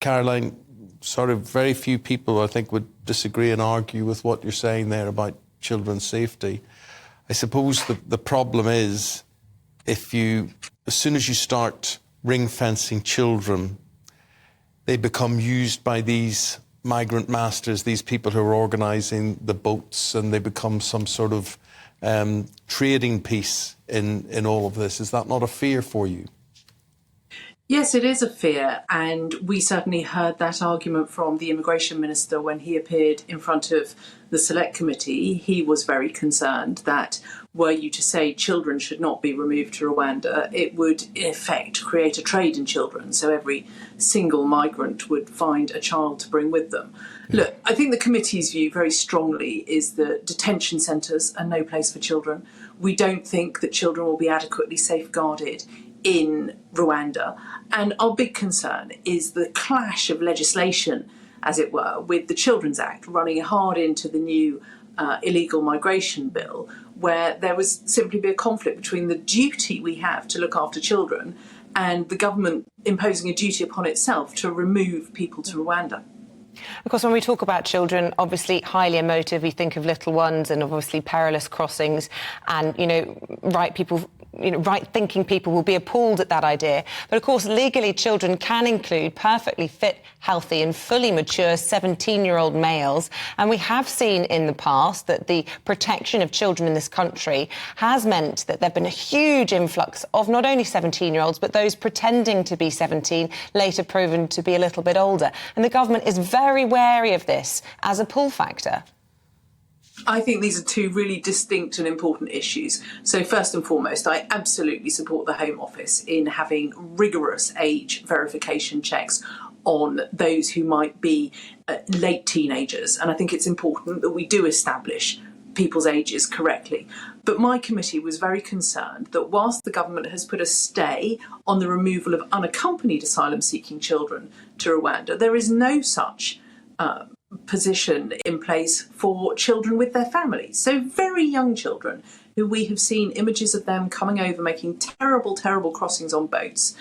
Caroline, sort of very few people, I think, would disagree and argue with what you're saying there about children's safety. I suppose the problem is, as soon as you start ring-fencing children, they become used by these migrant masters, these people who are organising the boats, and they become some sort of trading piece in all of this. Is that not a fear for you? Yes, it is a fear, and we certainly heard that argument from the Immigration Minister when he appeared in front of the Select Committee. He was very concerned that were you to say children should not be removed to Rwanda, it would in effect create a trade in children, so every single migrant would find a child to bring with them. Look, I think the committee's view very strongly is that detention centres are no place for children. We don't think that children will be adequately safeguarded in Rwanda. And our big concern is the clash of legislation, as it were, with the Children's Act running hard into the new illegal migration bill, where there was simply be a conflict between the duty we have to look after children and the government imposing a duty upon itself to remove people to Rwanda. Of course, when we talk about children, obviously highly emotive, we think of little ones and obviously perilous crossings, and, right-thinking people will be appalled at that idea. But of course, legally, children can include perfectly fit, healthy and fully mature 17-year-old males. And we have seen in the past that the protection of children in this country has meant that there have been a huge influx of not only 17-year-olds, but those pretending to be 17, later proven to be a little bit older. And the government is very wary of this as a pull factor. I think these are two really distinct and important issues. So first and foremost, I absolutely support the Home Office in having rigorous age verification checks on those who might be late teenagers. And I think it's important that we do establish people's ages correctly. But my committee was very concerned that whilst the government has put a stay on the removal of unaccompanied asylum-seeking children to Rwanda, there is no such position in place for children with their families. So very young children who we have seen images of them coming over, making terrible, terrible crossings on boats,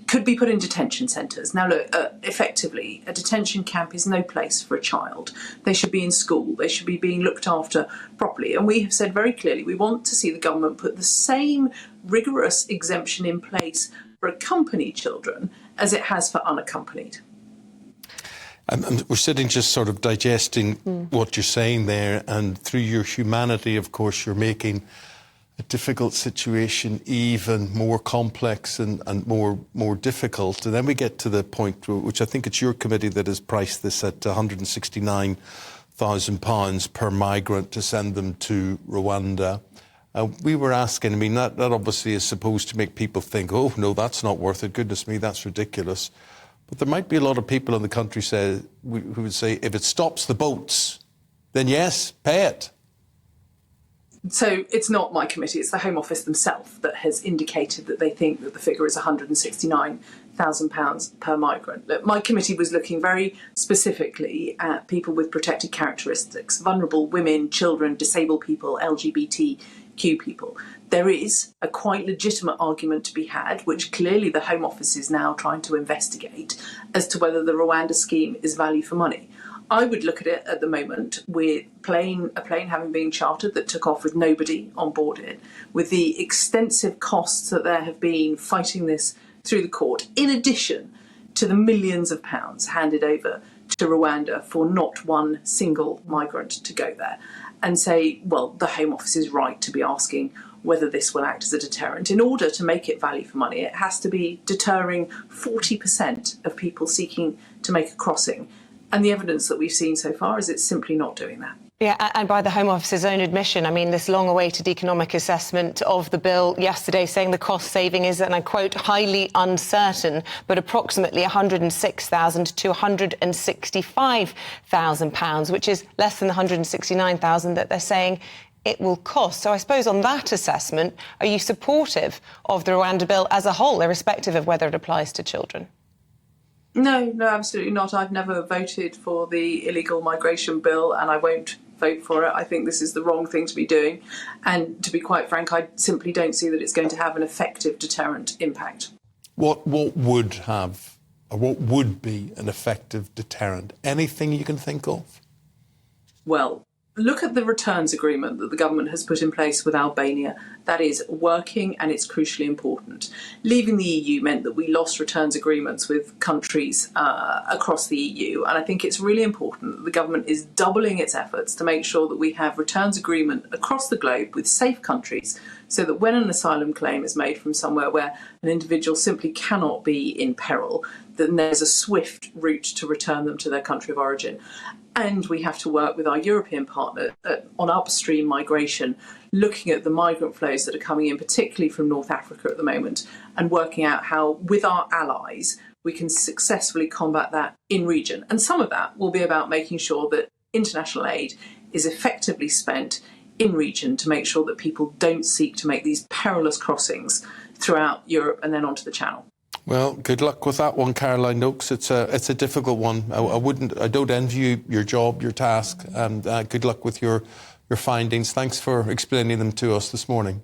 could be put in detention centres. Now look, effectively, a detention camp is no place for a child. They should be in school, they should be being looked after properly. And we have said very clearly we want to see the government put the same rigorous exemption in place for accompanied children as it has for unaccompanied. And we're sitting just sort of digesting what you're saying there, and through your humanity, of course, you're making a difficult situation even more complex and more difficult. And then we get to the point, which I think it's your committee that has priced this at £169,000 per migrant to send them to Rwanda. We were asking, that obviously is supposed to make people think, oh, no, that's not worth it. Goodness me, that's ridiculous. But there might be a lot of people in the country who would say, if it stops the boats, then yes, pay it. So it's not my committee, it's the Home Office themselves that has indicated that they think that the figure is £169,000 per migrant. Look, my committee was looking very specifically at people with protected characteristics, vulnerable women, children, disabled people, LGBTQ people. There is a quite legitimate argument to be had, which clearly the Home Office is now trying to investigate, as to whether the Rwanda scheme is value for money. I would look at it at the moment with a plane having been chartered that took off with nobody on board it, with the extensive costs that there have been fighting this through the court, in addition to the millions of pounds handed over to Rwanda for not one single migrant to go there, and say, well, the Home Office is right to be asking whether this will act as a deterrent. In order to make it value for money, it has to be deterring 40% of people seeking to make a crossing. And the evidence that we've seen so far is it's simply not doing that. Yeah, and by the Home Office's own admission, this long-awaited economic assessment of the bill yesterday saying the cost saving is, and I quote, highly uncertain, but approximately £106,000 to £165,000, which is less than the £169,000 that they're saying it will cost. So I suppose on that assessment, are you supportive of the Rwanda bill as a whole, irrespective of whether it applies to children? No, absolutely not. I've never voted for the illegal migration bill, and I won't vote for it. I think this is the wrong thing to be doing. And to be quite frank, I simply don't see that it's going to have an effective deterrent impact. What would have or what would be an effective deterrent? Anything you can think of? Well, look at the returns agreement that the government has put in place with Albania. That is working, and it's crucially important. Leaving the EU meant that we lost returns agreements with countries across the EU, and I think it's really important that the government is doubling its efforts to make sure that we have returns agreement across the globe with safe countries, so that when an asylum claim is made from somewhere where an individual simply cannot be in peril, then there's a swift route to return them to their country of origin. And we have to work with our European partner on upstream migration, looking at the migrant flows that are coming in, particularly from North Africa at the moment, and working out how, with our allies, we can successfully combat that in region. And some of that will be about making sure that international aid is effectively spent in region to make sure that people don't seek to make these perilous crossings throughout Europe and then onto the Channel. Well, good luck with that one, Caroline Nokes. It's a difficult one. I don't envy you your job, your task, and good luck with your findings. Thanks for explaining them to us this morning.